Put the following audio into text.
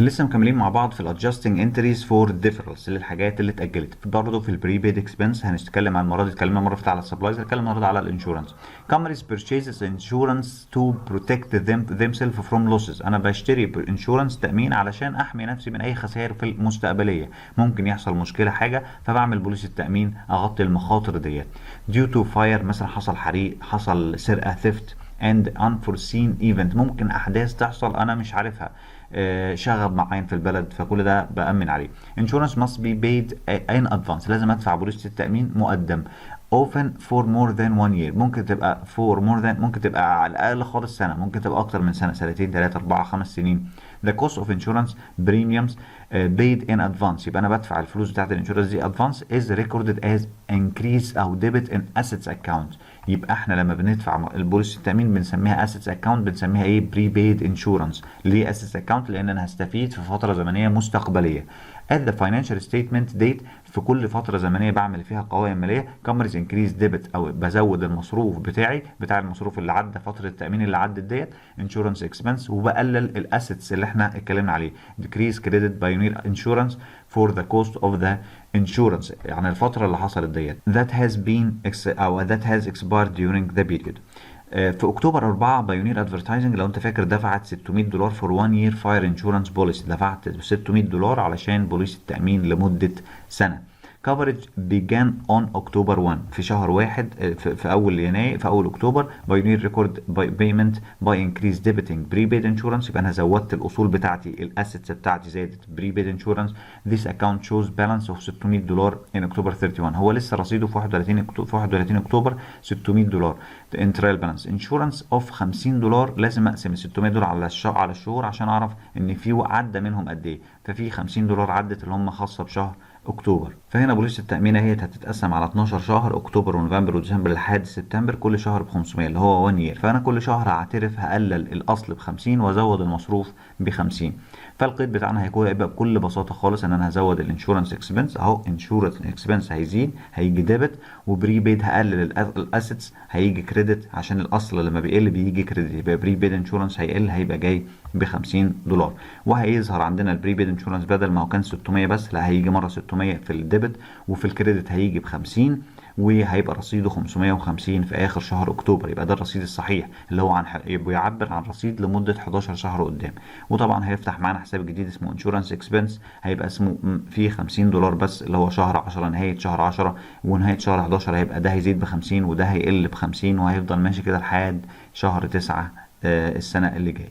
لسه مكملين مع بعض في الادجستنج انتريز فور ديفرنس للحاجات اللي اتاجلت. برضه في البريبيد اكسبنس هنتكلم عن المره دي، اتكلمنا مره فاتت على السبلايز، هنتكلم النهارده على الانشورنس. companies purchases insurance to protect themselves from losses. انا بشتري انشورنس تامين علشان احمي نفسي من اي خسائر في المستقبليه، ممكن يحصل مشكله حاجه فبعمل بوليس التامين اغطي المخاطر ديت. due to fire مثلا حصل حريق، حصل سرقه ثيفت and unforeseen event، ممكن احداث تحصل انا مش عارفها، شغب معين في البلد، فكل ده بأمن عليه. insurance must be paid in advance، لازم ادفع بوليسة التأمين مقدم. often for more than 1 year، ممكن تبقى for more than، ممكن تبقى على الأقل خالص سنة، ممكن تبقى أكتر من سنة، سنتين، 3، 4، 5 سنين. the cost of insurance premiums paid in advance، يبقى أنا بدفع الفلوس بتاعت الانشورنس دي advance is recorded as increase أو debit in assets account. يبقى احنا لما بندفع البوليس التأمين بنسميها assets account، بنسميها ايه؟ prepaid insurance. ليه assets account؟ لأن أنا هستفيد في فترة زمنية مستقبلية. at the financial statement date، في كل فترة زمنية بعمل فيها قوائم مالية. companies increase debit، أو بزود المصروف بتاعي، بتاع المصروف اللي عدى فترة التأمين اللي عدت ديت insurance expense، وبقلل الاسيتس اللي احنا اتكلمنا عليه. decrease credit pioneer insurance for the cost of the insurance، يعني الفترة اللي حصلت ديت that has been أو that has expired during the period. في اكتوبر 4 بايونير ادفرتايزنج، لو انت فاكر، دفعت $600 فور 1 يير فاير انشورنس بوليسي، دفعت $600 علشان بوليس التأمين لمدة سنة. coverage began on October 1، في شهر واحد، في اول يناير، في اول اكتوبر. بايونير ريكورد بايمنت باي انكريز ديبيتنج بريبيد انشورنس، يبقى انا زودت الاصول بتاعتي، الاسيتس بتاعتي زادت بريبيد انشورنس. this account shows balance of $600 in October 31، هو لسه رصيده في 31 اكتوبر $600. ان ترايل بالانس انشورنس اوف $50، لازم اقسم ال $600 على الشهور عشان اعرف ان في عدى منهم قد ايه، ففي $50 عدت اللي هم خاصه بشهر اكتوبر. فهنا بوليس التأمين اهي هتتقسم على 12 شهر، اكتوبر ونوفمبر وديسمبر لحد سبتمبر، كل شهر ب 500 اللي هو 1 يير. فانا كل شهر هعترف هقلل الاصل ب 50 وازود المصروف ب 50. فالقيد بتاعنا هيبقى بكل بساطه خالص ان انا هزود الانشورنس اكسبنس اهو، انشورنس اكسبنس هيزيد، هيجي ديبت، وبريبيد هقلل الاسيتس، هيجي كريدت عشان الاصل لما بيقل بيجي كريدت، يبقى بريبيد انشورنس هيقل، هيبقى جاي ب $50. وهيظهر عندنا البريبيد انشورنس بدل ما هو كان 600 بس، لا هيجي مره 600 في الديبت، وفي الكريدت هيجي ب 50، وهيبقى رصيده 550 في اخر شهر اكتوبر. يبقى ده الرصيد الصحيح اللي هو بيعبر عن رصيد لمده 11 شهر قدام. وطبعا هيفتح معانا حساب جديد اسمه انشورنس اكسبنس، هيبقى اسمه فيه $50 بس، اللي هو شهر 10، نهايه شهر 10 ونهايه شهر 11 هيبقى ده هيزيد ب 50 وده هيقل ب 50، وهيفضل ماشي كده لحد شهر 9 السنه اللي جايه.